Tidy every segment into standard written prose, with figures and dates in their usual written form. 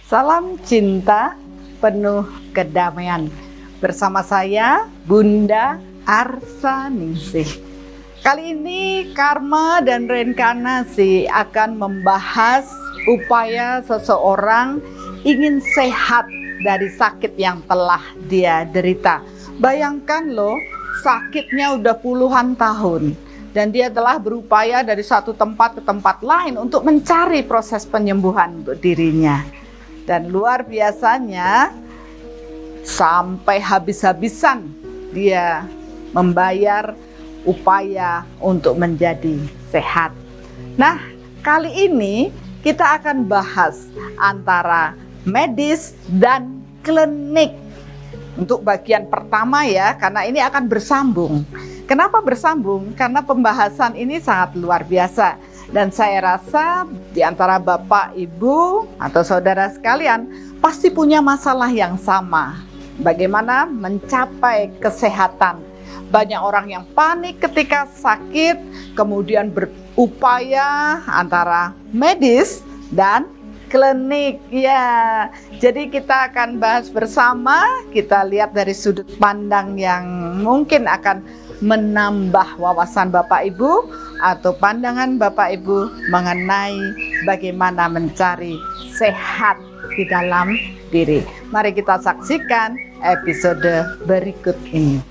Salam cinta penuh kedamaian. Bersama saya Bunda Arsaningsih. Kali ini karma dan reinkarnasi akan membahas upaya seseorang ingin sehat dari sakit yang telah dia derita. Bayangkan loh, sakitnya udah puluhan tahun dan dia telah berupaya dari satu tempat ke tempat lain untuk mencari proses penyembuhan untuk dirinya. Dan luar biasanya sampai habis-habisan dia membayar upaya untuk menjadi sehat. Nah, kali ini kita akan bahas antara medis dan klinik. Untuk bagian pertama ya, karena ini akan bersambung. Kenapa bersambung? Karena pembahasan ini sangat luar biasa. Dan saya rasa di antara Bapak, Ibu, atau saudara sekalian pasti punya masalah yang sama. Bagaimana mencapai kesehatan. Banyak orang yang panik ketika sakit, kemudian berupaya antara medis dan klinik. Ya, jadi kita akan bahas bersama, kita lihat dari sudut pandang yang mungkin akan menambah wawasan Bapak Ibu atau pandangan Bapak Ibu mengenai bagaimana mencari sehat di dalam diri. Mari kita saksikan episode berikut ini.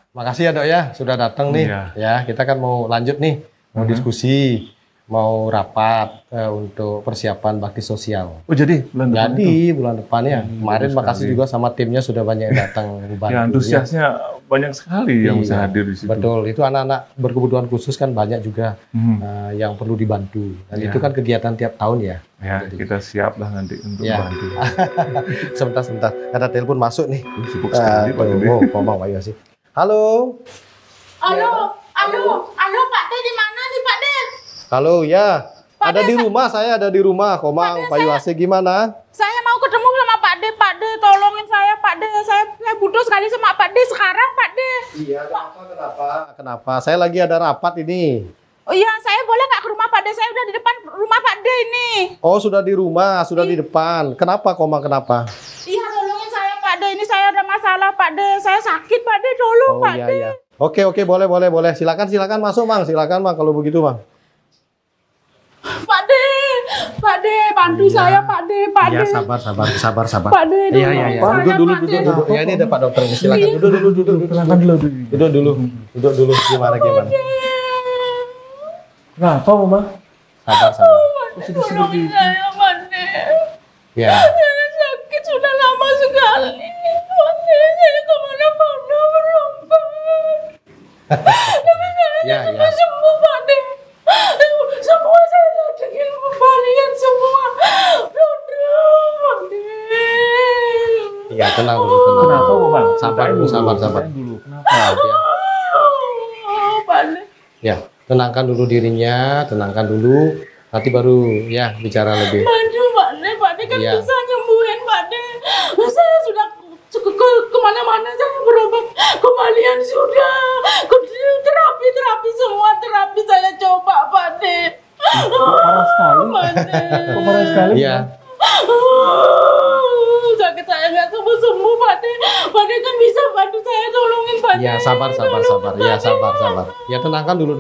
Makasih ya Dok ya, sudah datang nih. Iya. Ya, kita kan mau lanjut nih, mau diskusi, mau rapat untuk persiapan bakti sosial. Oh jadi bulan depan itu? Bulan depannya. Kemarin bagus makasih sekali. juga sama timnya sudah banyak yang datang bantu. Ya antusiasnya banyak sekali yang bisa Iya, hadir di situ. Betul, itu anak-anak berkebutuhan khusus kan banyak juga yang perlu dibantu. Dan Iya. itu kan kegiatan tiap tahun ya. Ya Jadi- kita siap lah nanti untuk Ya. bantu. Sebentar, ada telepon masuk nih. Sibuk sekali Pak Gede. Ngomong Pak Yosi. Halo. Halo, Pak De, di mana nih Pak De? Halo, ya. Pak Ada De, di rumah, saya ada di rumah. Komang, Pak Yosi gimana? Saya mau ketemu sama Pak De, tolongin saya Pak De. Saya butuh sekali sama Pak De sekarang Pak De. Iya, kenapa? Saya lagi ada rapat ini. Oh iya, saya boleh nggak ke rumah Pak De? Saya udah di depan rumah Pak De ini. Oh, sudah di rumah, sudah di depan. Kenapa, Komang, kenapa? Iya, tolongin saya Pak De. Ini saya ada masalah Pak De. Saya sakit Pak De, tolong Oh, Pak iya, De. iya. Oke, boleh. Silakan masuk, Mang. Silakan, Mang, kalau begitu, Mang. Pak De, bantu saya Pak De, Pak De. Iya, sabar. Pak De, Iya. tolongin saya, Duduk Pak De. dulu. Ya, ini ada Pak Dokter. Silakan duduk dulu. Duduk dulu. Gimana? Kenapa Mama? Sabar. Tolongin saya Pak De. Ya. Saya sakit sudah lama sekali. Pak De, saya kemana-mana berobat. Tapi saya Ya. sembuh Pak De. Semua saya datangin kembalian semua. Pak De. Iya, tenang dulu. Kenapa Mama? Sabar dulu. Ceritain dulu. Kenapa? Ya. Pak De. Ya, tenangkan dulu dirinya, tenangkan dulu. Nanti baru ya bicara lebih. Bantu Pak De kan Iya. bisa nyembuhin Pak De. Saya sudah kemana-mana saya berobat, kembalian sudah, terapi semua terapi saya coba Pak De. Parah sekali. Pak De. Parah sekali. Iya. Sakit saya nggak sembuh Pak De. Pak De kan bisa bantu saya, tolongin Pak De. Ya, sabar. Ya, sabar. Ya, tenangkan dulu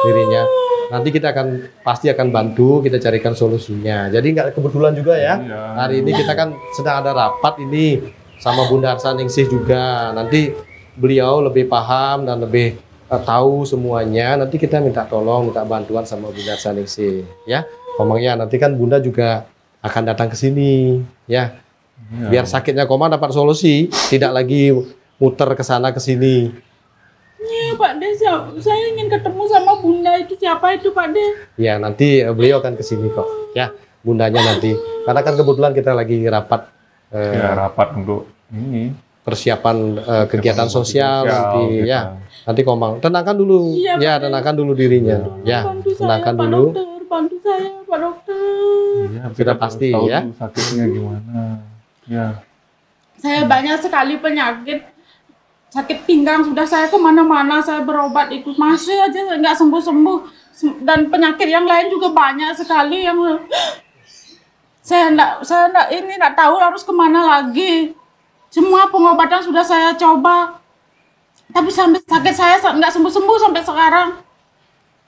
dirinya. Nanti kita pasti akan bantu, kita carikan solusinya. Jadi nggak kebetulan juga ya. Iya. Hari ini kita kan sedang ada rapat ini sama Bunda Arsaningsih juga. Nanti beliau lebih paham dan lebih tahu semuanya. Nanti kita minta bantuan sama Bunda Arsaningsih, ya. Ngomongnya nanti kan Bunda juga akan datang ke sini, ya. Iya. Biar sakitnya Komang dapat solusi, tidak lagi muter ke sana ke sini. Iya Pak De, saya ingin ketemu sama Bunda itu, siapa itu Pak De? Ya, nanti beliau akan ke sini kok, ya. Bundanya nanti. Karena kan kebetulan kita lagi rapat. Ya rapat untuk ini persiapan kegiatan sosial nanti gitu. ya. Nanti Komang tenangkan dulu, Iya, ya Pak. tenangkan dulu dirinya, ya Bantu saya, tenangkan Pak dulu. Dokter. Bantu saya, Pak Dokter. Iya, Sudah kita pasti, tahu ya. dulu sakitnya gimana. Ya. Saya banyak sekali penyakit. Sakit pinggang sudah saya kemana-mana, saya berobat itu masih aja nggak sembuh-sembuh. Dan penyakit yang lain juga banyak sekali yang saya nggak tahu harus kemana lagi. Semua pengobatan sudah saya coba, tapi sampai sakit saya nggak sembuh-sembuh sampai sekarang.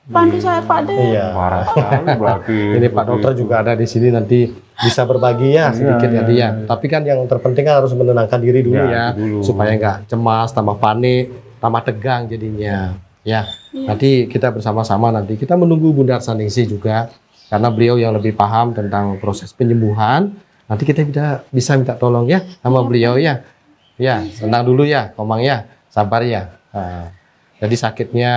Bantu saya Pak De. Iya. Parah sekali berarti. Ini Pak Dokter juga ada di sini nanti bisa berbagi ya sedikit ya Iya, dia. iya. Tapi kan yang terpenting kan harus menenangkan diri dulu Ya, ya, dulu. supaya nggak cemas, tambah panik, tambah tegang jadinya. Ya, nanti kita bersama-sama nanti kita menunggu Bunda Arsaningsih juga karena beliau yang lebih paham tentang proses penyembuhan. Nanti kita bisa minta tolong ya sama beliau ya. Ya, tenang dulu ya, Komang ya, sabar ya. Nah, jadi sakitnya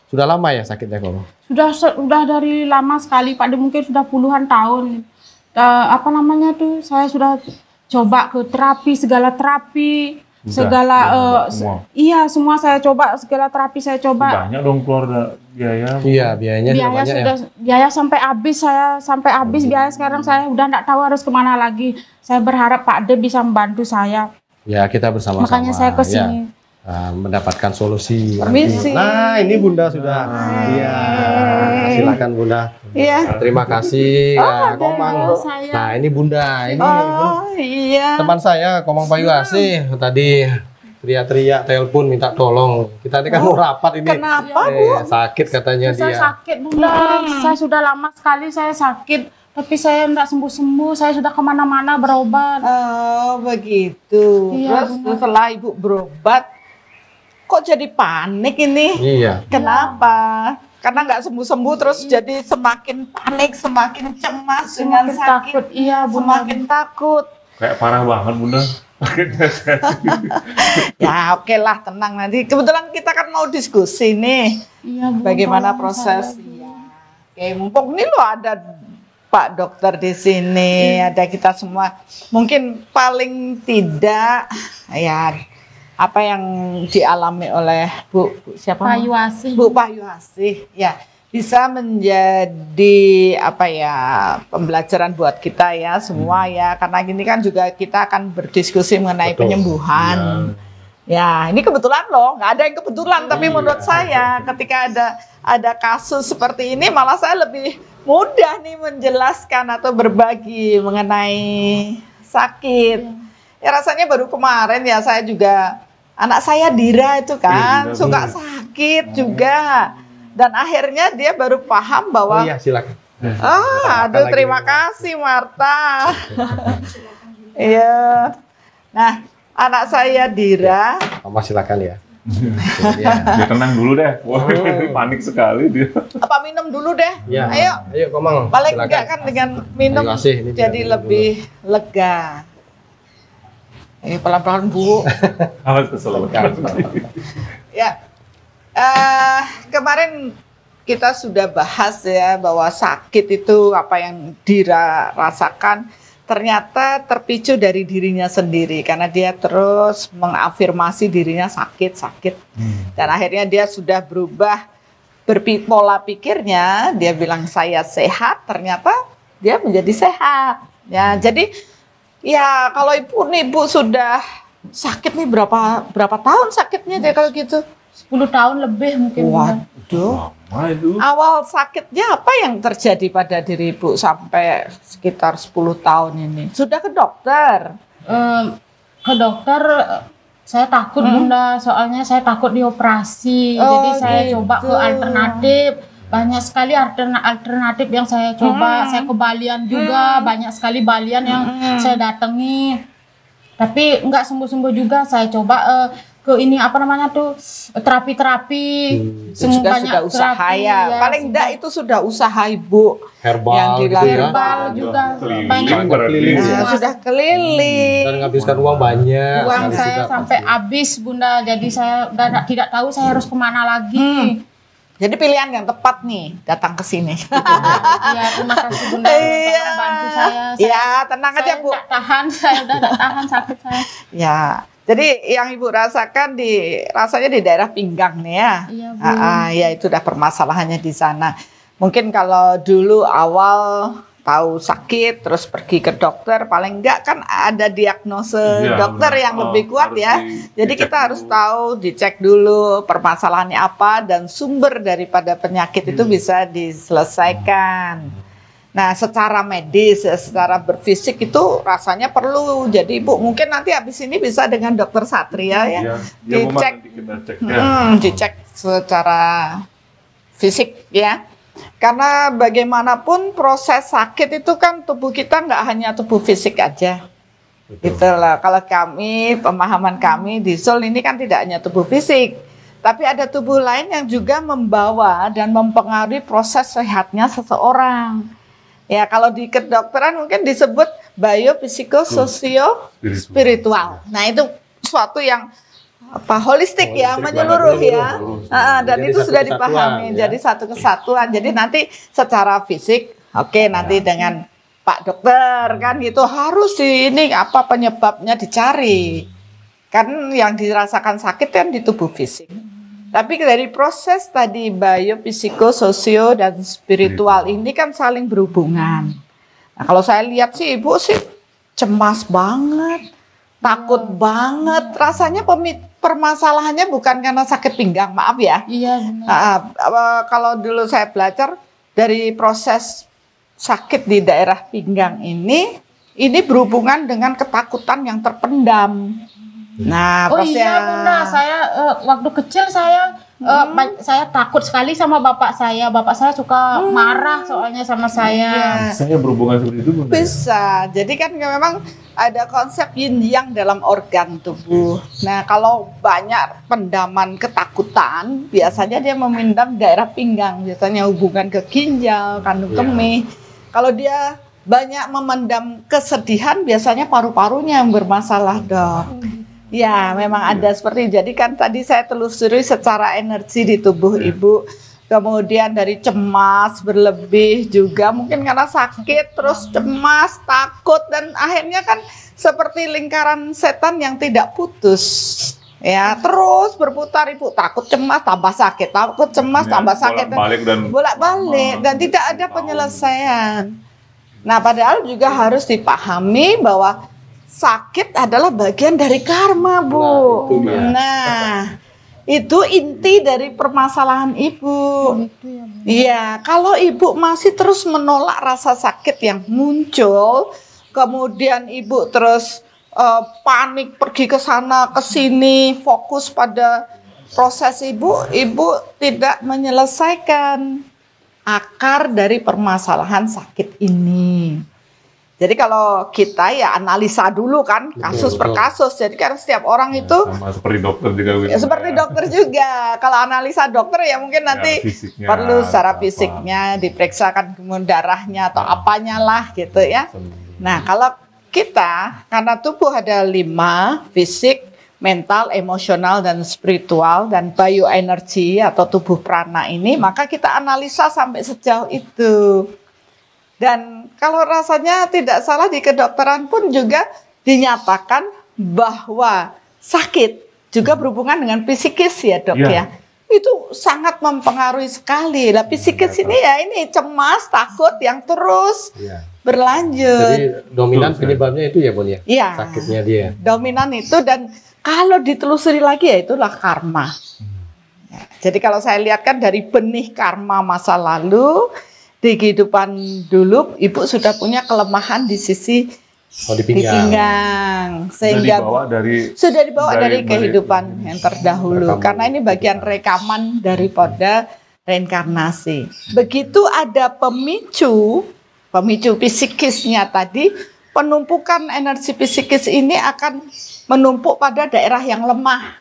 sudah lama ya sakitnya Komang? Sudah dari lama sekali Pak De, mungkin sudah puluhan tahun. Apa namanya tuh, saya sudah coba ke terapi, segala terapi, iya semua saya coba, segala terapi saya coba. Banyak dong keluar biaya. Iya, biayanya sudah banyak ya. Biaya sampai habis, biaya sekarang saya udah nggak tahu harus kemana lagi. Saya berharap Pak De bisa membantu saya. Ya, kita bersama-sama. Makanya saya ke sini. Ya. Mendapatkan solusi. Permisi. Nah, ini Bunda sudah. Iya. Silakan Bunda. Iya. Terima kasih Komang. saya. Nah, ini Bunda. Ini Oh iya. teman saya Komang Bayu Asih tadi teriak-teriak telepon minta tolong. Kita ini kan mau rapat ini. Kenapa, Bu? Sakit katanya Saya dia. sakit Bunda, saya sudah lama sekali saya sakit. Tapi saya nggak sembuh-sembuh, saya sudah kemana-mana berobat. Oh begitu. Iya, Terus benar. setelah Ibu berobat, kok jadi panik ini? Iya. Kenapa? Karena nggak sembuh-sembuh terus jadi semakin panik, semakin cemas dengan Semakin sakit. takut, iya Bunda. Semakin takut. Kayak parah banget Bunda. Ya oke lah, tenang nanti. Kebetulan kita kan mau diskusi nih. Iya, Bunda. Bagaimana proses? Iya. Oke, mumpung ini loh ada Pak Dokter di sini, ada kita semua. Mungkin paling tidak ya apa yang dialami oleh Bu siapa? Bayu Asih. Bu Bayu Asih ya bisa menjadi apa ya pembelajaran buat kita ya semua ya, karena gini kan juga kita akan berdiskusi mengenai Betul. penyembuhan. Ya, ini kebetulan loh, nggak ada yang kebetulan, tapi menurut saya ketika ada kasus seperti ini malah saya lebih mudah nih menjelaskan atau berbagi mengenai sakit. Ya rasanya baru kemarin ya saya juga, anak saya Dira itu kan Dira, suka Bu. sakit juga. Dan akhirnya dia baru paham Oh bahwa iya, silakan. aduh terima kasih Marta. Iya. Nah, anak saya Dira Mama silakan ya. Dia tenang dulu deh. Wah, panik sekali dia. apa minum dulu deh. Ya. Ayo. Komang. Paling silakan. enggak kan dengan minum Bayu Asih, ini jadi minum lebih lega. Pelan-pelan Bu. Awas kesel. Ya. Kemarin kita sudah bahas ya bahwa sakit itu apa yang Dira rasakan ternyata terpicu dari dirinya sendiri karena dia terus mengafirmasi dirinya sakit. Dan akhirnya dia sudah berubah pola pikirnya, dia bilang saya sehat, ternyata dia menjadi sehat. Ya, jadi ya kalau ibu sudah sakit nih berapa tahun sakitnya dia kalau gitu? 10 tahun lebih mungkin. Bunda. Waduh. Lama itu. Awal sakitnya apa yang terjadi pada diri Ibu sampai sekitar 10 tahun ini? Sudah ke dokter? Ke dokter saya takut Bunda, soalnya saya takut dioperasi. Oh, Jadi saya gitu. coba ke alternatif. Banyak sekali alternatif yang saya coba. Saya ke Balian juga, banyak sekali Balian yang saya datangi. Tapi nggak sembuh-sembuh juga. Saya coba ke ini apa namanya tuh terapi-terapi. Sudah usaha ya. Paling enggak itu sudah usaha Ibu. Herbal yang gitu ya. dilakukan. Herbal juga Keliling, banyak. berarti. Ya, sudah keliling. Dan menghabiskan uang banyak. Uang sekali saya sudah sampai pasti. habis Bunda, jadi saya udah tidak tahu saya harus kemana lagi. Jadi pilihan yang tepat nih datang ke sini. Iya, terima kasih Bunda Iya. telah bantu saya. Ya, tenang aja Bu. Nggak tahan, saya udah nggak tahan sakit saya. Ya, jadi yang Ibu rasakan rasanya di daerah pinggang nih ya. Iya, Bu. Ya itu udah permasalahannya di sana. Mungkin kalau dulu awal tahu sakit terus pergi ke dokter, paling enggak kan ada diagnose Iya, dokter benar. yang lebih kuat Harus ya. Jadi dicek kita harus dulu. tahu, dicek dulu permasalahannya apa dan sumber daripada penyakit itu bisa diselesaikan. Nah, secara medis, secara berfisik itu rasanya perlu. Jadi Ibu mungkin nanti habis ini bisa dengan dokter Satria ya. Iya, Bu, Mat, Dicek. nanti kita cek ya. Dicek secara fisik ya. Karena bagaimanapun proses sakit itu kan tubuh kita nggak hanya tubuh fisik aja. Gitu lah. Kalau kami, pemahaman kami di Soul ini kan tidak hanya tubuh fisik, tapi ada tubuh lain yang juga membawa dan mempengaruhi proses sehatnya seseorang. Ya, kalau di kedokteran mungkin disebut biopsikososio spiritual. Nah, itu suatu yang holistik ya, Holistik menyeluruh banget, ya. Dan Jadi itu satu sudah kesatuan, dipahami, ya. jadi satu kesatuan. Jadi nanti secara fisik, nanti dengan Pak Dokter kan gitu harus ini apa penyebabnya dicari. Kan yang dirasakan sakit kan di tubuh fisik. Tapi dari proses tadi biopsikososio dan spiritual ini kan saling berhubungan. Nah, kalau saya lihat sih Ibu sih cemas banget, takut banget. Rasanya permasalahannya bukan karena sakit pinggang, maaf ya. Iya, benar. Kalau dulu saya belajar dari proses sakit di daerah pinggang ini berhubungan dengan ketakutan yang terpendam. Nah, Oh pas iya ya- Bunda, saya waktu kecil saya takut sekali sama bapak saya. Bapak saya suka marah soalnya sama saya. Saya berhubungan seperti itu, Bunda. Bisa. Jadi kan memang ada konsep yin yang dalam organ tubuh. Nah, kalau banyak pendaman ketakutan, biasanya dia memendam daerah pinggang, biasanya hubungan ke ginjal, kandung kemih. Kalau dia banyak memendam kesedihan, biasanya paru-parunya yang bermasalah, Dok. Ya, memang ada seperti itu. Jadi kan tadi saya telusuri secara energi di tubuh Ibu. Kemudian dari cemas berlebih juga mungkin karena sakit terus cemas, takut dan akhirnya kan seperti lingkaran setan yang tidak putus. Ya, terus berputar Ibu, takut cemas tambah sakit, takut cemas tambah sakit. Bolak-balik dan tidak ada penyelesaian. Nah, padahal juga harus dipahami bahwa sakit adalah bagian dari karma, Bu. Nah, itu dia. Nah, itu inti dari permasalahan Ibu. Iya, kalau Ibu masih terus menolak rasa sakit yang muncul, kemudian Ibu terus panik pergi ke sana ke sini, fokus pada proses Ibu tidak menyelesaikan akar dari permasalahan sakit ini. Jadi kalau kita ya analisa dulu kan kasus per kasus. Jadi kan setiap orang itu Sama seperti dokter juga. ya, seperti dokter juga. Kalau analisa dokter ya mungkin nanti fisiknya, perlu secara apa. fisiknya diperiksakan kemudian darahnya atau apanya lah gitu ya. Nah, kalau kita karena tubuh ada 5, fisik, mental, emosional, dan spiritual, dan bioenergi atau tubuh prana ini, maka kita analisa sampai sejauh itu. Dan kalau rasanya tidak salah di kedokteran pun juga dinyatakan bahwa sakit juga berhubungan dengan psikis ya Dok ya. Itu sangat mempengaruhi sekali. Lah psikis ini ya ini cemas, takut yang terus berlanjut. Jadi dominan penyebabnya itu ya Bun ya? Iya. Sakitnya dia. Dominan itu dan kalau ditelusuri lagi ya itulah karma. Ya, jadi kalau saya lihat kan dari benih karma masa lalu di kehidupan dulu Ibu sudah punya kelemahan di sisi di di pinggang sehingga sudah dibawa dari kehidupan yang terdahulu karena ini bagian rekaman daripada reinkarnasi. Begitu ada pemicu psikisnya tadi, penumpukan energi psikis ini akan menumpuk pada daerah yang lemah.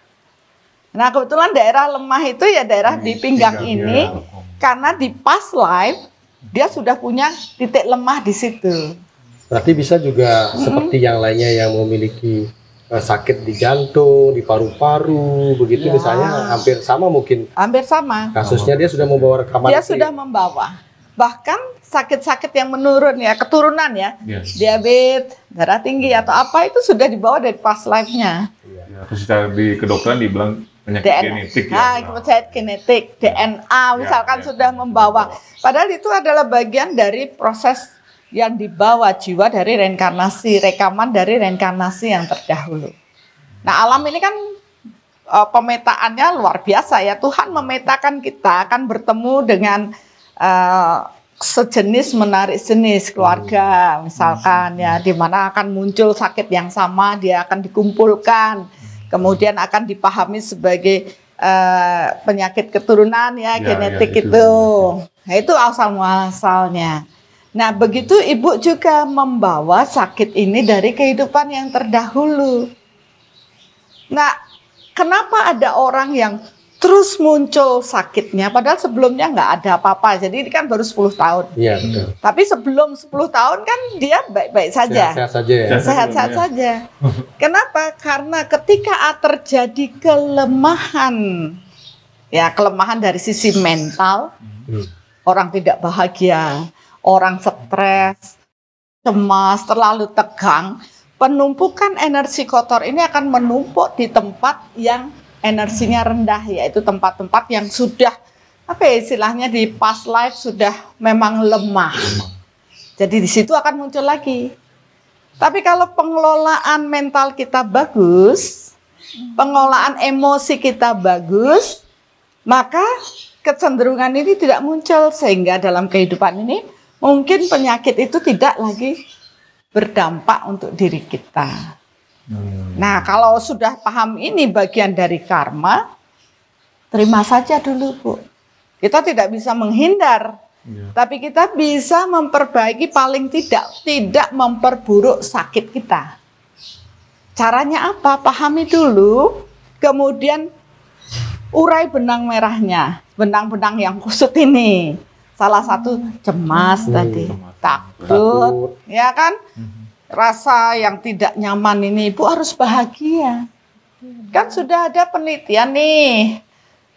Nah, kebetulan daerah lemah itu ya daerah di pinggang ini karena di past life dia sudah punya titik lemah di situ. Berarti bisa juga seperti yang lainnya yang memiliki sakit di jantung, di paru-paru, begitu Ya. misalnya hampir sama mungkin Hampir sama. kasusnya dia sudah membawa rekaman. Dia itu. sudah membawa. Bahkan sakit-sakit yang menurun ya, keturunan ya. Iya. Diabetes, darah tinggi atau apa itu sudah dibawa dari past life-nya. Ya, terus secara di kedokteran dibilang penyakit genetik ya. Nah, penyakit genetik, DNA misalkan ya. sudah membawa. Padahal itu adalah bagian dari proses yang dibawa jiwa dari reinkarnasi, rekaman dari reinkarnasi yang terdahulu. Nah, alam ini kan pemetaannya luar biasa ya. Tuhan memetakan kita akan bertemu dengan sejenis menarik jenis keluarga misalkan ya, di mana akan muncul sakit yang sama, dia akan dikumpulkan, kemudian akan dipahami sebagai penyakit keturunan ya, genetik ya, itu. Nah, itu asal muasalnya. Nah, begitu ibu juga membawa sakit ini dari kehidupan yang terdahulu. Nah, kenapa ada orang yang terus muncul sakitnya, padahal sebelumnya nggak ada apa-apa. Jadi ini kan baru 10 tahun. Iya, betul. Tapi sebelum 10 tahun kan dia baik-baik saja. Sehat-sehat saja ya. Sehat-sehat saja. Kenapa? Karena ketika terjadi kelemahan, ya kelemahan dari sisi mental, orang tidak bahagia, orang stres, cemas, terlalu tegang, penumpukan energi kotor ini akan menumpuk di tempat yang energinya rendah, yaitu tempat-tempat yang sudah apa ya istilahnya di past life sudah memang lemah. Jadi di situ akan muncul lagi. Tapi kalau pengelolaan mental kita bagus, pengelolaan emosi kita bagus, maka kecenderungan ini tidak muncul, sehingga dalam kehidupan ini mungkin penyakit itu tidak lagi berdampak untuk diri kita. Nah, kalau sudah paham ini bagian dari karma, terima saja dulu, Bu. Kita tidak bisa menghindar, tapi kita bisa memperbaiki, paling tidak memperburuk sakit kita. Caranya apa? Pahami dulu, kemudian urai benang merahnya, benang-benang yang kusut ini. Salah satu cemas tadi, takut, ya kan? Rasa yang tidak nyaman ini, Ibu harus bahagia. Kan sudah ada penelitian nih,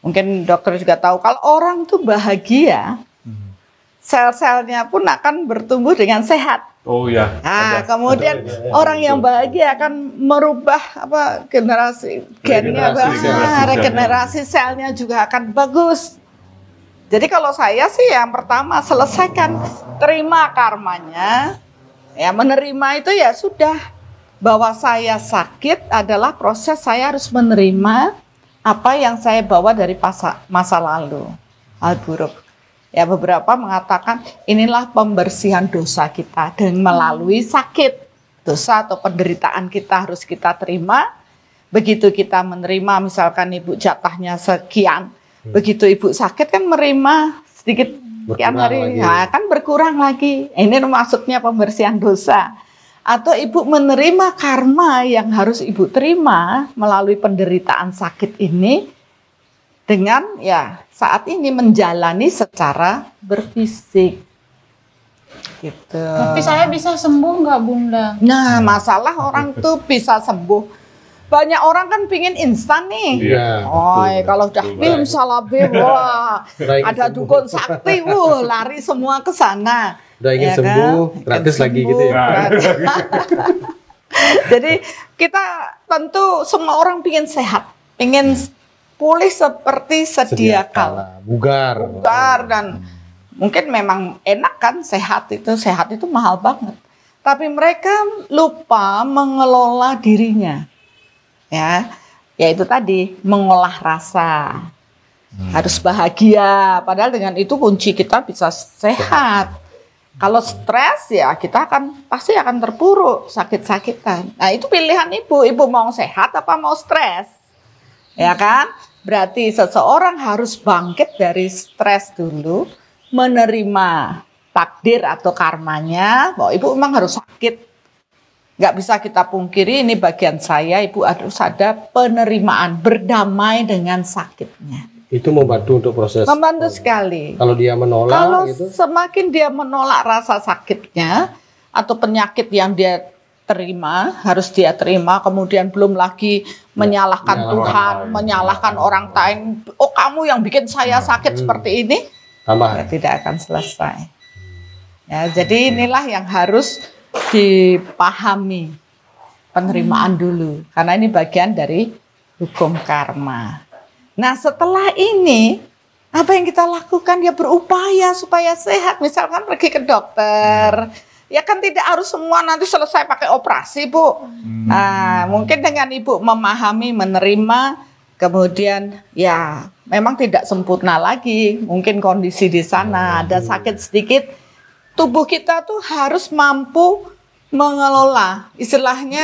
mungkin dokter juga tahu, kalau orang tuh bahagia, sel-selnya pun akan bertumbuh dengan sehat. Oh ya. Nah, kemudian orang yang bahagia akan merubah apa generasi gennya, regenerasi selnya juga akan bagus. Jadi kalau saya sih yang pertama selesaikan, terima karmanya. Ya, menerima itu ya sudah, bahwa saya sakit adalah proses saya harus menerima apa yang saya bawa dari masa lalu, hal buruk. Ya, beberapa mengatakan inilah pembersihan dosa kita dengan melalui sakit. Dosa atau penderitaan kita harus kita terima. Begitu kita menerima, misalkan ibu jatahnya sekian, begitu ibu sakit kan menerima sedikit sekian hari, nah, kan berkurang lagi. Ini maksudnya pembersihan dosa. Atau ibu menerima karma yang harus ibu terima melalui penderitaan sakit ini dengan ya saat ini menjalani secara berfisik. Gitu. Tapi saya bisa sembuh nggak, Bunda? Nah, masalah orang tuh bisa sembuh. Banyak orang kan pingin instan nih. Iya. Oh, kalau udah film salabe, wah, Udah ingin ada sembuh. dukun sakti, lari semua ke sana. Udah ingin Ya kan? sembuh, gratis Ingin lagi sembuh, gitu ya. gratis. Jadi kita tentu semua orang pingin sehat, pingin pulih seperti sedia kala. Bugar. Dan mungkin memang enak kan sehat itu mahal banget. Tapi mereka lupa mengelola dirinya. Ya, yaitu tadi mengolah rasa. Harus bahagia, padahal dengan itu kunci kita bisa sehat. Kalau stres ya kita pasti akan terpuruk, sakit-sakitan. Nah, itu pilihan ibu mau sehat apa mau stres. Ya kan? Berarti seseorang harus bangkit dari stres dulu, menerima takdir atau karmanya, bahwa ibu memang harus sakit. Nggak bisa kita pungkiri, ini bagian saya, ibu harus ada penerimaan, berdamai dengan sakitnya. Itu membantu untuk proses. Membantu sekali. Kalau dia menolak Kalau gitu. semakin dia menolak rasa sakitnya, atau penyakit yang dia terima, harus dia terima, kemudian belum lagi menyalahkan Tuhan, menyalahkan orang lain. Oh, kamu yang bikin saya sakit seperti ini, ya, tidak akan selesai. Ya, jadi inilah yang harus dipahami, penerimaan dulu, karena ini bagian dari hukum karma. Nah, setelah ini apa yang kita lakukan? Ya berupaya supaya sehat. Misalkan pergi ke dokter. Ya kan tidak harus semua nanti selesai pakai operasi, Bu. Nah, mungkin dengan Ibu memahami, menerima, kemudian ya memang tidak sempurna lagi. Mungkin kondisi di sana ada sakit sedikit. Tubuh kita tuh harus mampu mengelola, istilahnya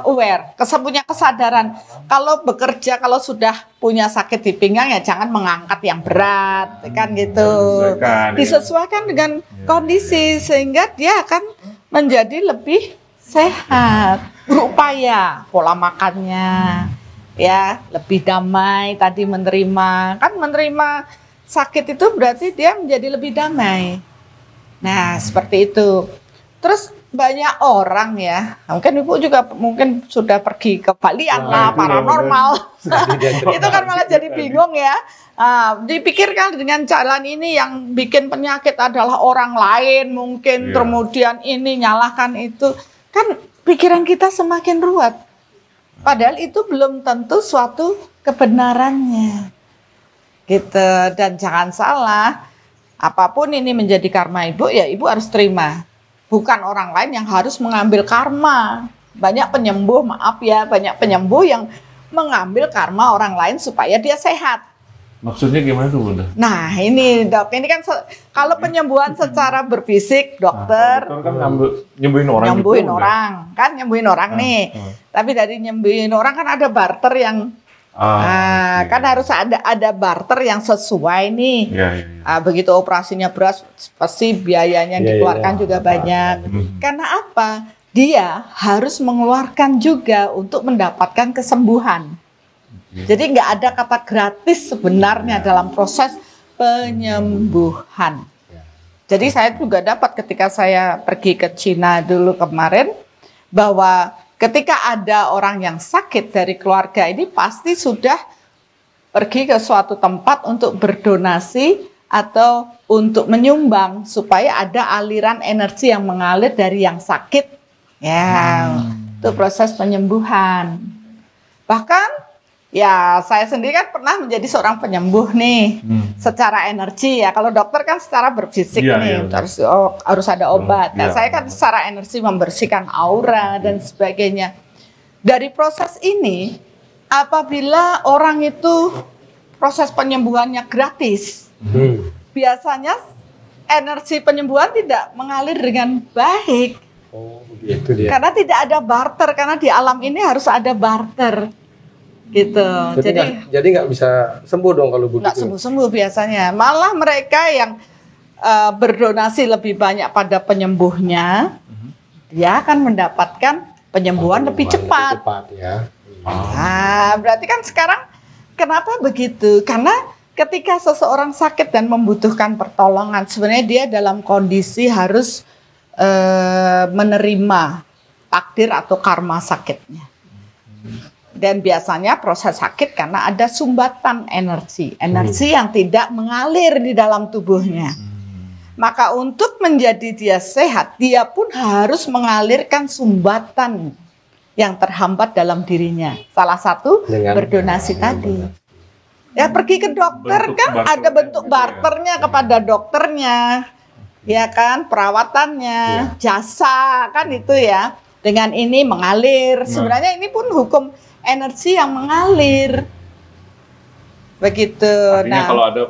aware, punya kesadaran. Kalau bekerja, kalau sudah punya sakit di pinggang ya jangan mengangkat yang berat, kan gitu. Disesuaikan dengan kondisi sehingga dia akan menjadi lebih sehat. Berupaya pola makannya, ya lebih damai. Tadi menerima, kan menerima sakit itu berarti dia menjadi lebih damai. Nah seperti itu. Terus banyak orang ya, mungkin Ibu juga mungkin sudah pergi ke Balian lah, paranormal. Itu kan malah jadi bingung ya. Dipikirkan dengan jalan ini yang bikin penyakit adalah orang lain mungkin, kemudian ini nyalahkan itu. Kan pikiran kita semakin ruwet. Padahal itu belum tentu suatu kebenarannya. Gitu. Dan jangan salah, apapun ini menjadi karma Ibu, ya Ibu harus terima. Bukan orang lain yang harus mengambil karma. Banyak penyembuh, maaf ya, banyak penyembuh yang mengambil karma orang lain supaya dia sehat. Maksudnya gimana tuh, Bunda? Nah ini dok, ini kan kalau penyembuhan secara berfisik dokter, dokter kan nyembuhin orang. Nyembuhin gitu, orang, kan nyembuhin orang nih. Tapi dari nyembuhin orang kan ada barter yang kan harus ada barter yang sesuai nih. Begitu operasinya berat, pasti biayanya yang dikeluarkan juga banyak. Karena apa? Dia harus mengeluarkan juga untuk mendapatkan kesembuhan. Jadi nggak ada kata gratis sebenarnya dalam proses penyembuhan. Jadi saya juga dapat ketika saya pergi ke Cina dulu kemarin, bahwa ketika ada orang yang sakit dari keluarga ini pasti sudah pergi ke suatu tempat untuk berdonasi atau untuk menyumbang supaya ada aliran energi yang mengalir dari yang sakit. Ya, itu proses penyembuhan. Bahkan ya saya sendiri kan pernah menjadi seorang penyembuh nih, secara energi ya. Kalau dokter kan secara berfisik nih, harus ada obat. Nah saya kan secara energi membersihkan aura dan sebagainya. Dari proses ini, apabila orang itu proses penyembuhannya gratis, biasanya energi penyembuhan tidak mengalir dengan baik. Oh, begitu dia. Karena tidak ada barter, karena di alam ini harus ada barter. Gitu. Jadi nggak bisa sembuh dong kalau begitu. Nggak sembuh-sembuh biasanya. Malah mereka yang berdonasi lebih banyak pada penyembuhnya, dia akan mendapatkan penyembuhan lebih cepat. Ya. Nah, berarti kan sekarang kenapa begitu? Karena ketika seseorang sakit dan membutuhkan pertolongan, sebenarnya dia dalam kondisi harus menerima takdir atau karma sakitnya. Dan biasanya proses sakit karena ada sumbatan energi yang tidak mengalir di dalam tubuhnya. Maka untuk menjadi dia sehat, dia pun harus mengalirkan sumbatan yang terhambat dalam dirinya. Salah satu berdonasi tadi. Ya pergi ke dokter kan ada bentuk barternya kepada dokternya. Ya kan, perawatannya, jasa kan itu ya. Dengan ini mengalir. Sebenarnya ini pun hukum energi yang mengalir. Begitu. Artinya kalau ada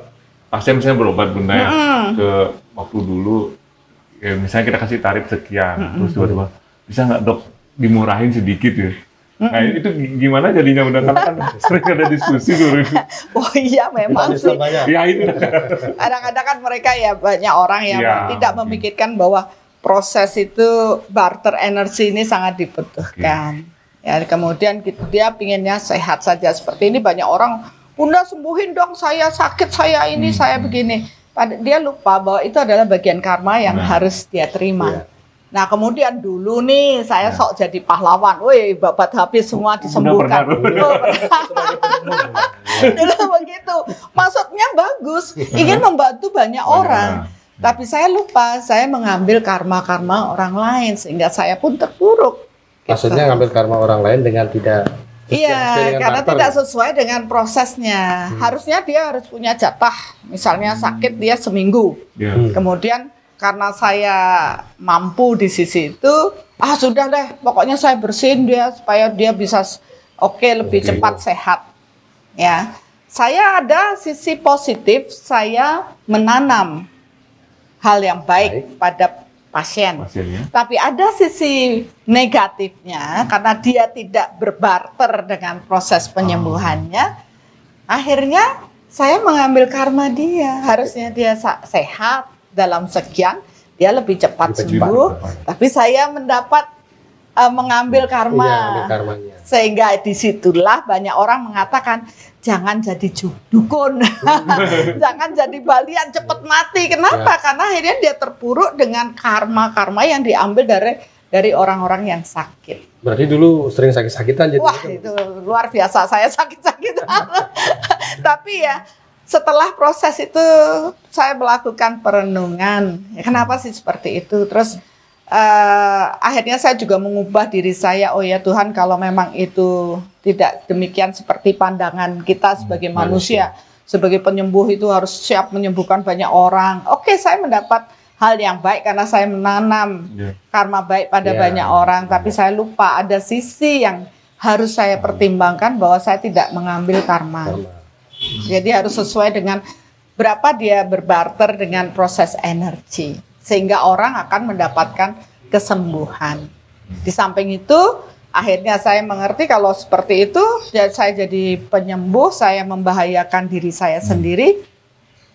pasien misalnya berobat Bunda ya, ke waktu dulu, ya misalnya kita kasih tarif sekian, terus tiba-tiba bisa nggak dok dimurahin sedikit ya? Nah itu gimana jadinya Bunda? Karena kan sering ada diskusi dulu. Oh iya memang sih. Ya itu. Kadang-kadang kan mereka ya banyak orang yang tidak memikirkan bahwa proses itu barter energi ini sangat dibutuhkan. Ya kemudian dia pinginnya sehat saja seperti ini, banyak orang, Bunda sembuhin dong saya sakit, saya ini, saya begini. Dia lupa bahwa itu adalah bagian karma yang harus dia terima. Nah kemudian dulu nih saya sok jadi pahlawan, woi babat habis semua disembuhkan. Dulu begitu, maksudnya bagus, ingin membantu banyak orang. Tapi saya lupa, saya mengambil karma-karma orang lain sehingga saya pun terpuruk. Maksudnya ngambil karma orang lain dengan tidak sesuai Iya, dengan karena karakter. tidak sesuai dengan prosesnya. Harusnya dia harus punya jatah, misalnya sakit dia seminggu. Kemudian karena saya mampu di sisi itu, sudah deh, pokoknya saya bersihin dia supaya dia bisa lebih cepat sehat. Ya, saya ada sisi positif, saya menanam hal yang baik pada pasien. Tapi ada sisi negatifnya karena dia tidak berbarter dengan proses penyembuhannya. Akhirnya saya mengambil karma dia. Harusnya dia sehat dalam sekian, dia lebih cepat sembuh. Tapi saya mendapat mengambil karma. Iya, ambil karmanya. Sehingga disitulah banyak orang mengatakan jangan jadi dukun, jangan jadi balian cepet mati. Kenapa? Karena akhirnya dia terpuruk dengan karma-karma yang diambil dari orang-orang yang sakit. Berarti dulu sering sakit-sakitan jadi. Wah itu luar biasa, saya sakit-sakitan. Tapi ya setelah proses itu saya melakukan perenungan. Ya, kenapa sih seperti itu? Terus akhirnya saya juga mengubah diri saya. Oh ya Tuhan, kalau memang itu tidak demikian seperti pandangan kita sebagai manusia, sebagai penyembuh itu harus siap menyembuhkan banyak orang. Oke, saya mendapat hal yang baik karena saya menanam karma baik pada banyak orang. Tapi saya lupa ada sisi yang harus saya pertimbangkan bahwa saya tidak mengambil karma. Jadi harus sesuai dengan berapa dia berbarter dengan proses energi, sehingga orang akan mendapatkan kesembuhan. Di samping itu, akhirnya saya mengerti kalau seperti itu, saya jadi penyembuh, saya membahayakan diri saya sendiri.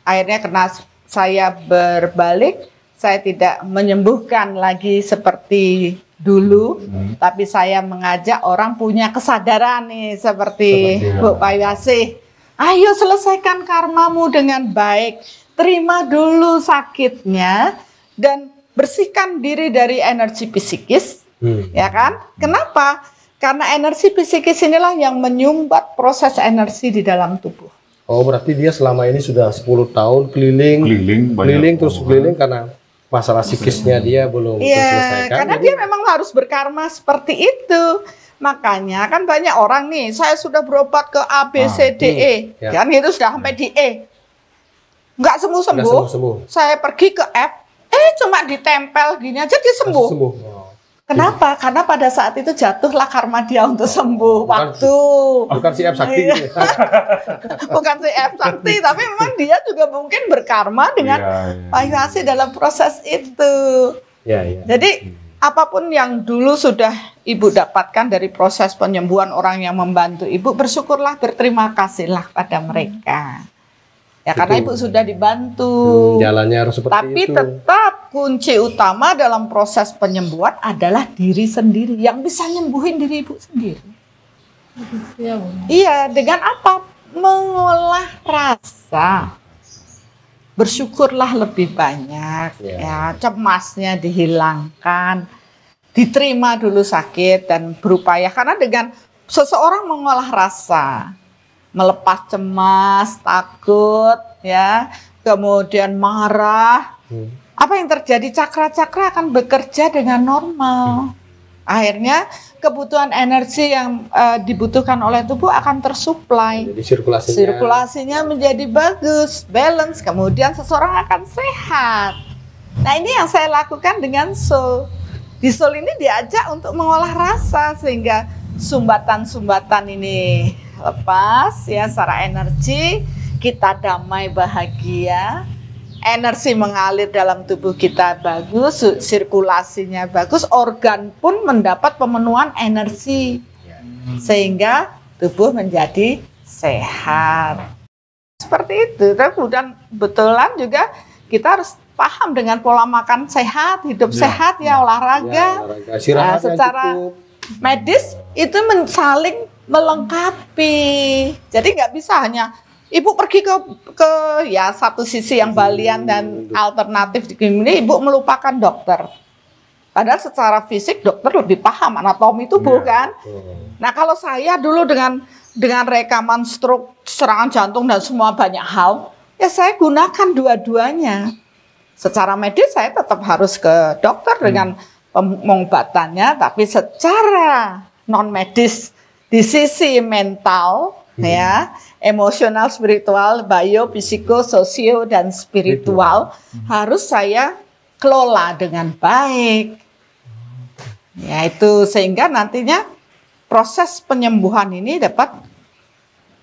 Akhirnya karena saya berbalik, saya tidak menyembuhkan lagi seperti dulu, tapi saya mengajak orang punya kesadaran nih, seperti Bu Payasih. Ayo selesaikan karmamu dengan baik, terima dulu sakitnya, dan bersihkan diri dari energi psikis, ya kan? Kenapa? Karena energi psikis inilah yang menyumbat proses energi di dalam tubuh. Oh, berarti dia selama ini sudah 10 tahun keliling terus keliling karena masalah psikisnya dia belum terselesaikan. Karena dia memang harus berkarma seperti itu. Makanya kan banyak orang nih, saya sudah berobat ke A, B, C, D, E, kan itu sudah sampai di E. Nggak sembuh-sembuh. Saya pergi ke F, cuma ditempel gini aja dia sembuh. Kenapa? Karena pada saat itu jatuhlah karma dia untuk sembuh. Bukan si F sakti. Bukan si F sakti, tapi memang dia juga mungkin berkarma dengan Payasih dalam proses itu. Jadi apapun yang dulu sudah Ibu dapatkan dari proses penyembuhan orang yang membantu Ibu, bersyukurlah, berterima kasihlah pada mereka. Ya karena Ibu sudah dibantu. Jalannya harus seperti Tapi itu. tetap kunci utama dalam proses penyembuhan adalah diri sendiri. Yang bisa nyembuhin diri Ibu sendiri. Iya, dengan apa? Mengolah rasa. Bersyukurlah lebih banyak, ya, cemasnya dihilangkan, diterima dulu sakit dan berupaya. Karena dengan seseorang mengolah rasa, melepas cemas, takut, ya, kemudian marah, apa yang terjadi? Cakra-cakra akan bekerja dengan normal. Akhirnya kebutuhan energi yang dibutuhkan oleh tubuh akan tersuplai. Jadi sirkulasinya menjadi bagus, balance, kemudian seseorang akan sehat. Nah ini yang saya lakukan dengan soul. Di soul ini diajak untuk mengolah rasa sehingga sumbatan-sumbatan ini lepas ya secara energi, kita damai bahagia. Energi mengalir dalam tubuh kita bagus, sirkulasinya bagus, organ pun mendapat pemenuhan energi sehingga tubuh menjadi sehat. Seperti itu. Dan betulan juga kita harus paham dengan pola makan sehat, hidup sehat ya, olahraga. Secara medis itu saling melengkapi. Jadi nggak bisa hanya Ibu pergi ke ya satu sisi yang balian dan alternatif ini, Ibu melupakan dokter. Padahal secara fisik dokter lebih paham anatomi tubuh kan. Nah kalau saya dulu dengan rekaman stroke, serangan jantung dan semua banyak hal, ya saya gunakan dua-duanya. Secara medis saya tetap harus ke dokter dengan pengobatannya, tapi secara non medis di sisi mental, ya, emosional, spiritual, bio, psiko, sosio dan spiritual harus saya kelola dengan baik. Ya itu sehingga nantinya proses penyembuhan ini dapat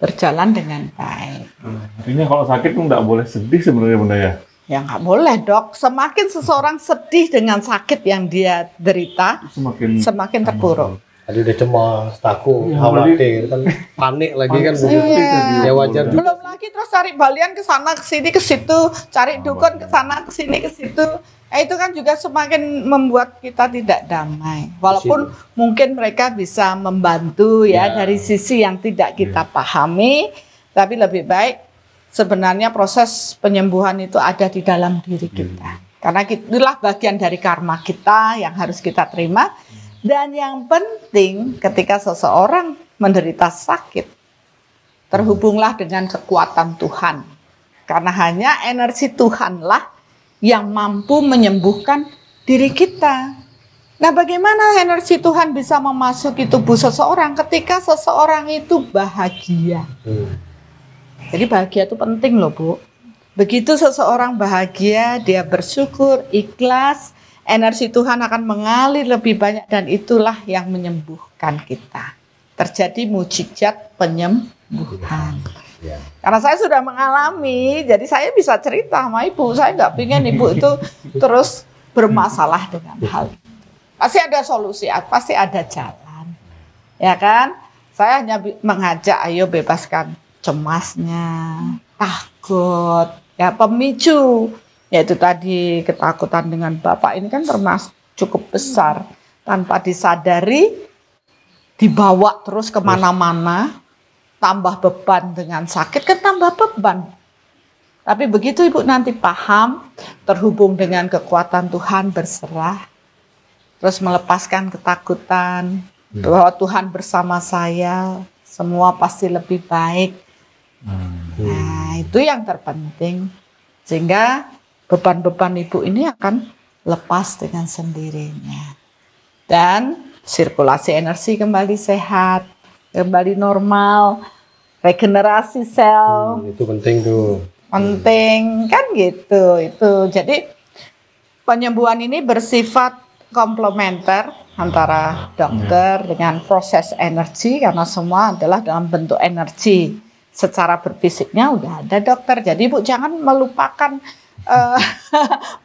berjalan dengan baik. Artinya kalau sakit tuh nggak boleh sedih sebenarnya Bunda ya? Ya nggak boleh dok. Semakin seseorang sedih dengan sakit yang dia derita, semakin terpuruk. Tadi udah cemas, takut, khawatir, kan panik lagi kan. Iya. Ya wajar juga. Belum lagi terus cari balian ke sana ke sini ke situ, cari dukun ke sana ke sini ke situ. Itu kan juga semakin membuat kita tidak damai. Walaupun mungkin mereka bisa membantu ya dari sisi yang tidak kita pahami, tapi lebih baik sebenarnya proses penyembuhan itu ada di dalam diri kita. Karena itulah bagian dari karma kita yang harus kita terima. Dan yang penting ketika seseorang menderita sakit, terhubunglah dengan kekuatan Tuhan. Karena hanya energi Tuhanlah yang mampu menyembuhkan diri kita. Nah, bagaimana energi Tuhan bisa memasuki tubuh seseorang ketika seseorang itu bahagia? Jadi bahagia itu penting loh Bu. Begitu seseorang bahagia, dia bersyukur, ikhlas, energi Tuhan akan mengalir lebih banyak dan itulah yang menyembuhkan kita. Terjadi mujizat penyembuhan. Karena saya sudah mengalami, jadi saya bisa cerita sama ibu. Saya nggak pengen ibu itu terus bermasalah dengan hal itu. Pasti ada solusi, pasti ada jalan. Ya kan? Saya hanya mengajak, ayo bebaskan cemasnya, takut, ya pemicu. Yaitu tadi ketakutan dengan Bapak ini kan termasuk cukup besar. Tanpa disadari, dibawa terus kemana-mana, tambah beban dengan sakit kan tambah beban. Tapi begitu Ibu nanti paham, terhubung dengan kekuatan Tuhan, berserah, terus melepaskan ketakutan, bahwa Tuhan bersama saya, semua pasti lebih baik. Nah itu yang terpenting. Sehingga beban-beban Ibu ini akan lepas dengan sendirinya. Dan sirkulasi energi kembali sehat, kembali normal, regenerasi sel. Itu penting tuh. Penting kan gitu. Itu jadi penyembuhan ini bersifat komplementer antara dokter dengan proses energi karena semua adalah dalam bentuk energi. Secara berfisiknya udah ada dokter. Jadi Ibu jangan melupakan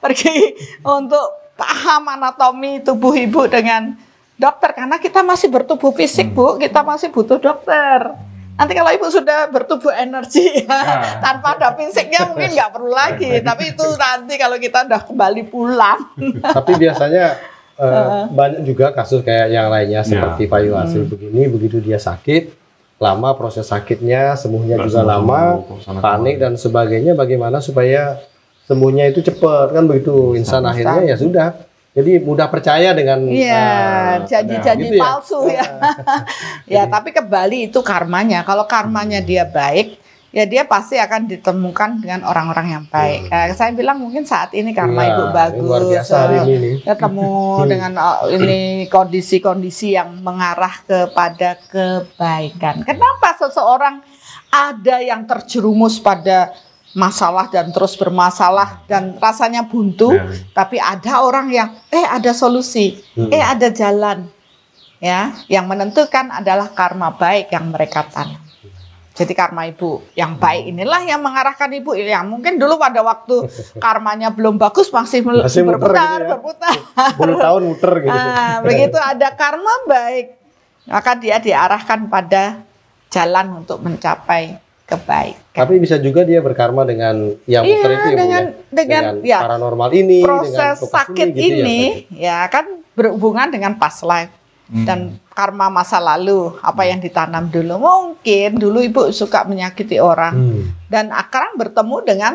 pergi untuk paham anatomi tubuh Ibu dengan dokter karena kita masih bertubuh fisik Bu, kita masih butuh dokter. Nanti kalau Ibu sudah bertubuh energi tanpa ada fisiknya mungkin nggak perlu lagi. Tapi itu nanti kalau kita udah kembali pulang. Tapi biasanya banyak juga kasus kayak yang lainnya seperti Payu Asih begini, begitu dia sakit, lama proses sakitnya, sembuhnya juga lama, panik dan sebagainya. Bagaimana supaya sembuhnya itu cepat kan begitu? Insan akhirnya ya sudah. Jadi mudah percaya dengan janji-janji gitu palsu ya. Ya, tapi kembali itu karmanya. Kalau karmanya dia baik, ya dia pasti akan ditemukan dengan orang-orang yang baik. Saya bilang mungkin saat ini karma Ibu bagus, luar biasa hari ini. ketemu dengan ini kondisi-kondisi yang mengarah kepada kebaikan. Kenapa seseorang ada yang terjerumus pada masalah dan terus bermasalah dan rasanya buntu, tapi ada orang yang ada solusi, ada jalan, ya. Yang menentukan adalah karma baik yang mereka tanam. Jadi karma Ibu yang baik inilah yang mengarahkan Ibu. Yang mungkin dulu pada waktu karmanya belum bagus masih berputar, berputar. 10 tahun muter gitu. Begitu ada karma baik, maka dia diarahkan pada jalan untuk mencapai kebaikan. Tapi bisa juga dia berkarma dengan yang muter itu dengan paranormal ini, proses dengan sakit ini ya kan berhubungan dengan past life dan karma masa lalu, apa yang ditanam dulu. Mungkin dulu Ibu suka menyakiti orang dan akan bertemu dengan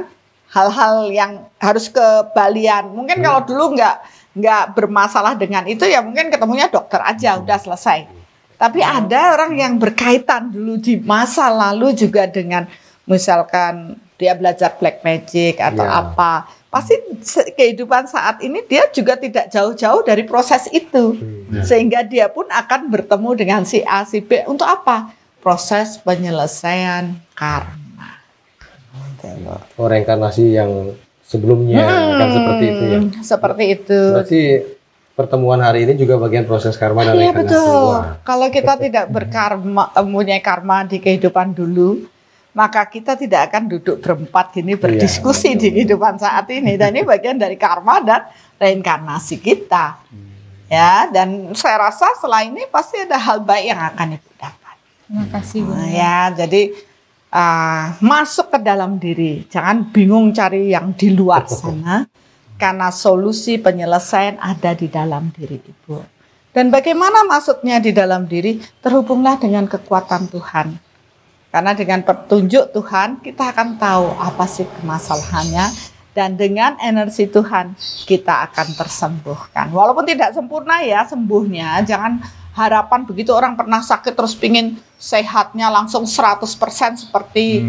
hal-hal yang harus kebalian. Mungkin kalau dulu nggak nggak bermasalah dengan itu ya mungkin ketemunya dokter aja udah selesai. Tapi ada orang yang berkaitan dulu di masa lalu juga dengan misalkan dia belajar black magic atau apa. Pasti kehidupan saat ini dia juga tidak jauh-jauh dari proses itu. Sehingga dia pun akan bertemu dengan si A, si B untuk apa? Proses penyelesaian karma. Oh, reinkarnasi yang sebelumnya kan seperti itu ya. Seperti itu. Berarti pertemuan hari ini juga bagian proses karma dan Iya reinkarnasi. betul. Wah. Kalau kita tidak mempunyai karma di kehidupan dulu, maka kita tidak akan duduk berempat gini berdiskusi di kehidupan saat ini. Dan ini bagian dari karma dan reinkarnasi kita. Ya, dan saya rasa setelah ini pasti ada hal baik yang akan Ibu dapat. Terima kasih Bu. Ya, jadi masuk ke dalam diri. Jangan bingung cari yang di luar sana. Karena solusi penyelesaian ada di dalam diri Ibu. Dan bagaimana maksudnya di dalam diri? Terhubunglah dengan kekuatan Tuhan. Karena dengan petunjuk Tuhan kita akan tahu apa sih permasalahannya. Dan dengan energi Tuhan kita akan tersembuhkan. Walaupun tidak sempurna ya sembuhnya. Jangan harapan begitu orang pernah sakit terus pingin sehatnya langsung 100% seperti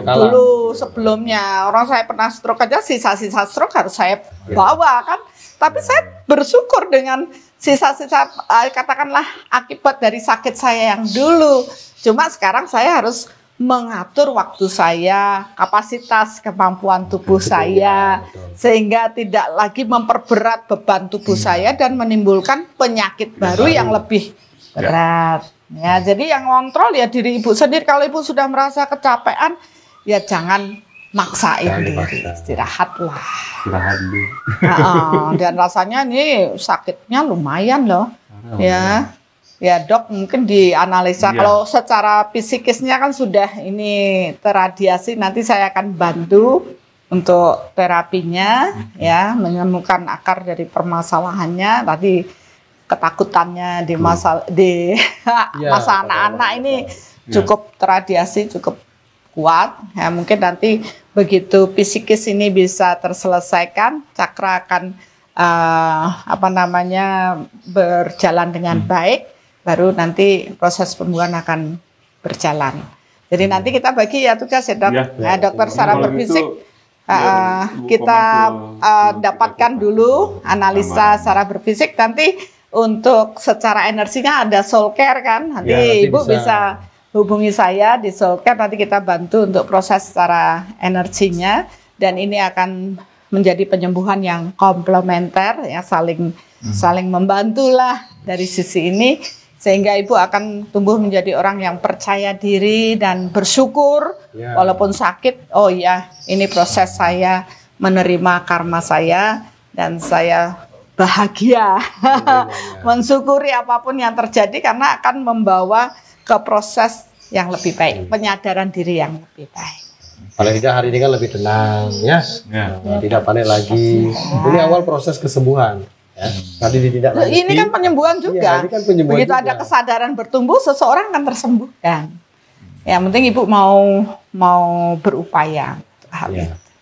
dulu sebelumnya. Orang saya pernah stroke aja, sisa-sisa stroke harus saya bawa kan. Tapi saya bersyukur dengan sisa-sisa katakanlah akibat dari sakit saya yang dulu. Cuma sekarang saya harus mengatur waktu saya, kapasitas, kemampuan tubuh saya, sehingga tidak lagi memperberat beban tubuh saya dan menimbulkan penyakit baru yang lebih berat. Ya, jadi yang ngontrol ya diri Ibu sendiri. Kalau Ibu sudah merasa kecapean, ya jangan maksain diri, istirahatlah. Istirahat dulu. Dan rasanya ini sakitnya lumayan loh, ya. Ya dok, mungkin dianalisa kalau secara psikisnya kan sudah ini terradiasi, nanti saya akan bantu untuk terapinya ya, menemukan akar dari permasalahannya. Tadi ketakutannya di masa anak-anak ini cukup terradiasi, cukup kuat ya. Mungkin nanti begitu psikis ini bisa terselesaikan, cakra akan berjalan dengan baik. Baru nanti proses penyembuhan akan berjalan. Jadi nanti kita bagi ya tugas ya dok. Dokter secara berfisik kita dapatkan dulu analisa secara berfisik. Nanti untuk secara energinya ada soul care kan. Nanti Ibu bisa hubungi saya di soul care. Nanti kita bantu untuk proses secara energinya. Dan ini akan menjadi penyembuhan yang komplementer ya, saling membantulah dari sisi ini. Sehingga Ibu akan tumbuh menjadi orang yang percaya diri dan bersyukur walaupun sakit. Oh ya, ini proses saya menerima karma saya dan saya bahagia mensyukuri apapun yang terjadi karena akan membawa ke proses yang lebih baik, penyadaran diri yang lebih baik. Paling tidak hari ini kan lebih tenang ya, tidak panik lagi. Ini awal proses kesembuhan. Ya, nanti tidak lagi. Ini kan penyembuhan juga. Ini kan penyembuhan begitu juga. Ada kesadaran bertumbuh, seseorang akan tersembuhkan. Yang penting Ibu mau berupaya.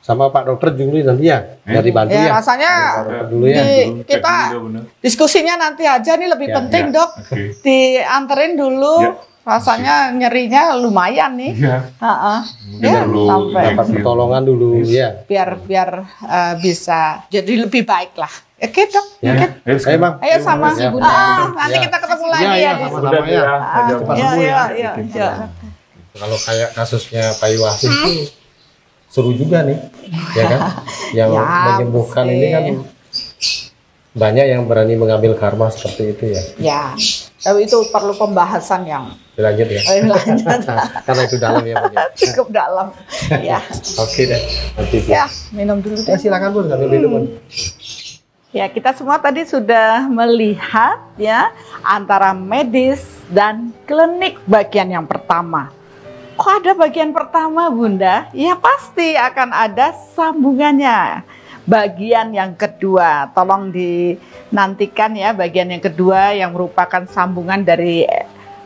Sama Pak Dokter Juli nanti ya, dari bantu ya. Rasanya dulu ya. Kita diskusinya nanti aja nih lebih penting dok. Dianterin dulu. Rasanya nyerinya lumayan nih. Sampai dapat pertolongan dulu ya. Biar bisa jadi lebih baik lah. Oke dok, ayo sama si Bunda. Nanti kita ketemu lagi ya. Sama-sama ya. Cepat sembuh ya. Kalau kayak kasusnya Pak Iwasi itu seru juga nih, ya kan? Yang menyembuhkan ini kan banyak yang berani mengambil karma seperti itu ya. Ya, tapi itu perlu pembahasan yang lanjut ya. Karena itu dalam ya. Cukup dalam. Ya. Oke deh. Nanti ya minum dulu deh. Silakan Bun, sambil minum. Ya, kita semua tadi sudah melihat ya antara medis dan klinik bagian yang pertama. Kok ada bagian pertama, Bunda? Ya pasti akan ada sambungannya. Bagian yang kedua, tolong dinantikan ya bagian yang kedua yang merupakan sambungan dari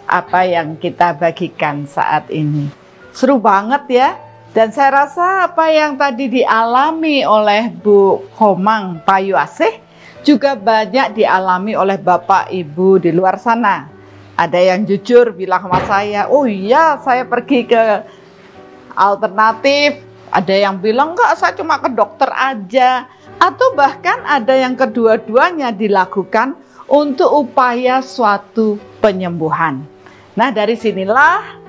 apa yang kita bagikan saat ini. Seru banget ya. Dan saya rasa apa yang tadi dialami oleh Bu Komang Payu Asih juga banyak dialami oleh Bapak Ibu di luar sana. Ada yang jujur bilang sama saya, oh iya saya pergi ke alternatif. Ada yang bilang enggak, saya cuma ke dokter aja. Atau bahkan ada yang kedua-duanya dilakukan untuk upaya suatu penyembuhan. Nah, dari sinilah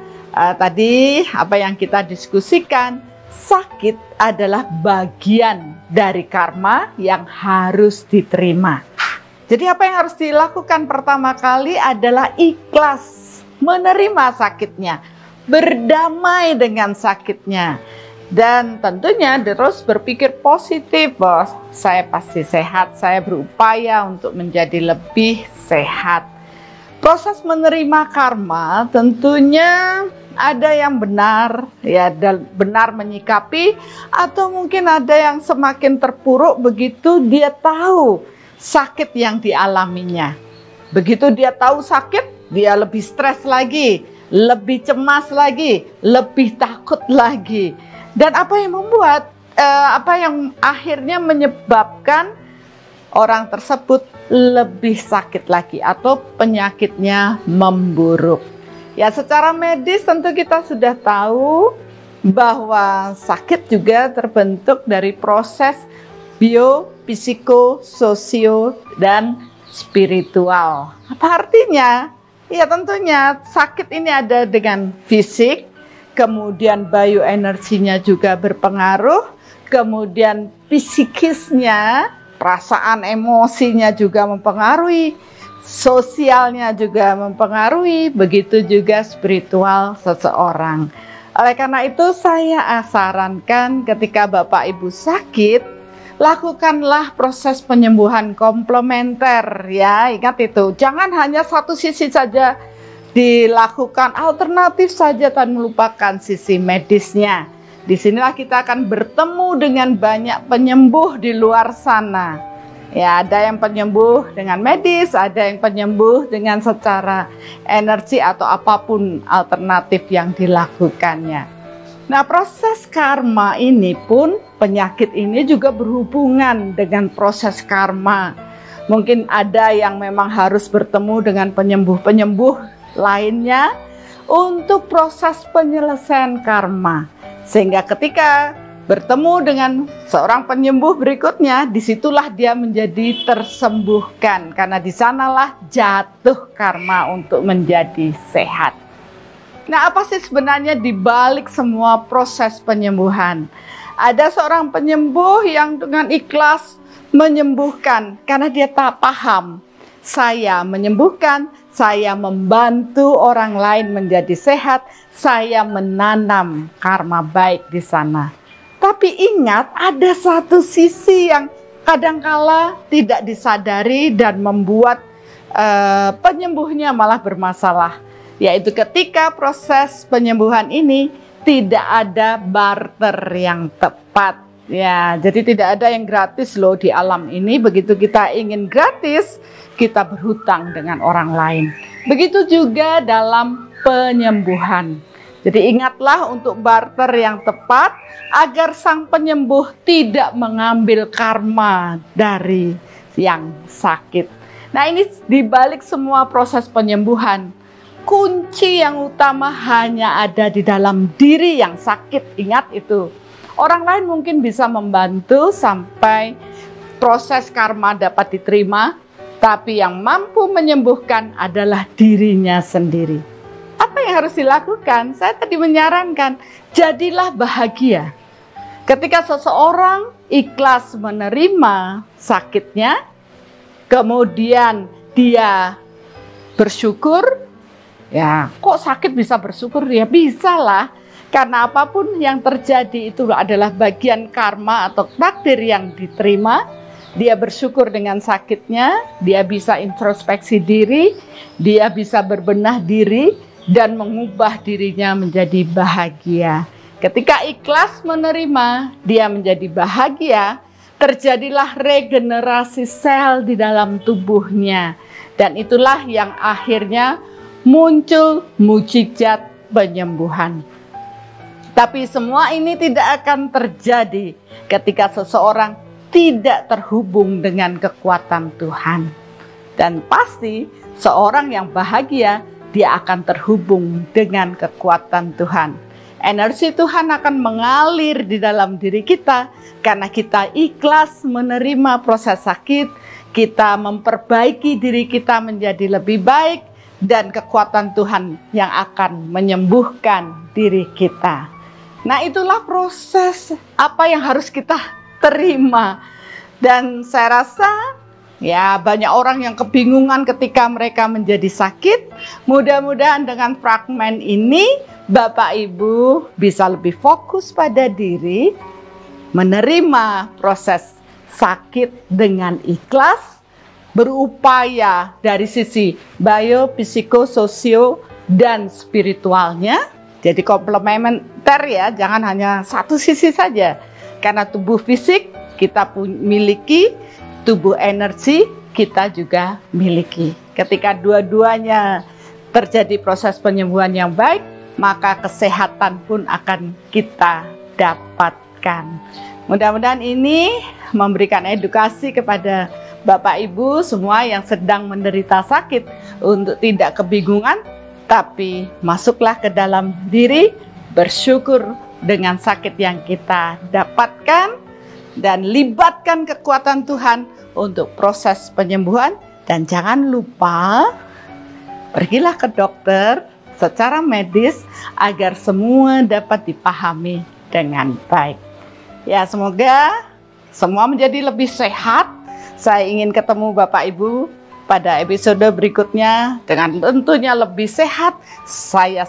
tadi apa yang kita diskusikan, sakit adalah bagian dari karma yang harus diterima. Jadi apa yang harus dilakukan pertama kali adalah ikhlas menerima sakitnya, berdamai dengan sakitnya, dan tentunya terus berpikir positif, bahwa saya pasti sehat, saya berupaya untuk menjadi lebih sehat. Proses menerima karma tentunya ada yang benar, ya benar menyikapi, atau mungkin ada yang semakin terpuruk begitu dia tahu sakit yang dialaminya. Begitu dia tahu sakit, dia lebih stres lagi, lebih cemas lagi, lebih takut lagi. Dan apa yang membuat, apa yang akhirnya menyebabkan orang tersebut lebih sakit lagi atau penyakitnya memburuk. Ya, secara medis tentu kita sudah tahu bahwa sakit juga terbentuk dari proses bio, psiko, sosio, dan spiritual. Apa artinya? Ya tentunya sakit ini ada dengan fisik, kemudian bioenerginya juga berpengaruh, kemudian psikisnya, perasaan emosinya juga mempengaruhi, sosialnya juga mempengaruhi, begitu juga spiritual seseorang. Oleh karena itu saya sarankan ketika Bapak Ibu sakit, lakukanlah proses penyembuhan komplementer ya. Ingat itu, jangan hanya satu sisi saja dilakukan, alternatif saja dan melupakan sisi medisnya. Disinilah kita akan bertemu dengan banyak penyembuh di luar sana. Ya, ada yang penyembuh dengan medis, ada yang penyembuh dengan secara energi atau apapun alternatif yang dilakukannya. Nah, proses karma ini pun, penyakit ini juga berhubungan dengan proses karma. Mungkin ada yang memang harus bertemu dengan penyembuh-penyembuh lainnya untuk proses penyelesaian karma. Sehingga ketika bertemu dengan seorang penyembuh berikutnya, disitulah dia menjadi tersembuhkan. Karena di sanalah jatuh karma untuk menjadi sehat. Nah, apa sih sebenarnya di balik semua proses penyembuhan? Ada seorang penyembuh yang dengan ikhlas menyembuhkan karena dia tak paham. Saya menyembuhkan, saya membantu orang lain menjadi sehat, saya menanam karma baik di sana. Tapi ingat, ada satu sisi yang kadangkala tidak disadari dan membuat penyembuhnya malah bermasalah. Yaitu ketika proses penyembuhan ini tidak ada barter yang tepat. Ya, jadi tidak ada yang gratis loh di alam ini. Begitu kita ingin gratis, kita berhutang dengan orang lain. Begitu juga dalam penyembuhan. Jadi ingatlah untuk barter yang tepat agar sang penyembuh tidak mengambil karma dari yang sakit. Nah, ini dibalik semua proses penyembuhan, kunci yang utama hanya ada di dalam diri yang sakit. Ingat itu. Orang lain mungkin bisa membantu sampai proses karma dapat diterima, tapi yang mampu menyembuhkan adalah dirinya sendiri. Apa yang harus dilakukan? Saya tadi menyarankan, jadilah bahagia. Ketika seseorang ikhlas menerima sakitnya, kemudian dia bersyukur, ya kok sakit bisa bersyukur? Ya bisa lah, karena apapun yang terjadi itu adalah bagian karma atau takdir yang diterima. Dia bersyukur dengan sakitnya, dia bisa introspeksi diri, dia bisa berbenah diri, dan mengubah dirinya menjadi bahagia. Ketika ikhlas menerima, dia menjadi bahagia, terjadilah regenerasi sel di dalam tubuhnya. Dan itulah yang akhirnya muncul mukjizat penyembuhan. Tapi semua ini tidak akan terjadi ketika seseorang tidak terhubung dengan kekuatan Tuhan. Dan pasti seorang yang bahagia, dia akan terhubung dengan kekuatan Tuhan. Energi Tuhan akan mengalir di dalam diri kita karena kita ikhlas menerima proses sakit, kita memperbaiki diri kita menjadi lebih baik, dan kekuatan Tuhan yang akan menyembuhkan diri kita. Nah, itulah proses apa yang harus kita terima. Dan saya rasa ya banyak orang yang kebingungan ketika mereka menjadi sakit. Mudah-mudahan dengan fragmen ini Bapak Ibu bisa lebih fokus pada diri, menerima proses sakit dengan ikhlas, berupaya dari sisi bio, psikososio, dan spiritualnya. Jadi komplementer ya, jangan hanya satu sisi saja. Karena tubuh fisik kita miliki, tubuh energi kita juga miliki. Ketika dua-duanya terjadi proses penyembuhan yang baik, maka kesehatan pun akan kita dapatkan. Mudah-mudahan ini memberikan edukasi kepada Bapak Ibu semua yang sedang menderita sakit untuk tidak kebingungan, tapi masuklah ke dalam diri, bersyukur dengan sakit yang kita dapatkan, dan libatkan kekuatan Tuhan untuk proses penyembuhan. Dan jangan lupa, pergilah ke dokter secara medis agar semua dapat dipahami dengan baik. Ya, semoga semua menjadi lebih sehat. Saya ingin ketemu Bapak Ibu pada episode berikutnya dengan tentunya lebih sehat, saya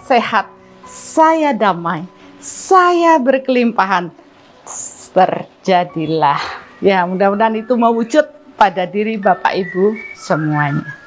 damai, saya berkelimpahan. Terjadilah. Ya, mudah-mudahan itu mewujud pada diri Bapak Ibu semuanya.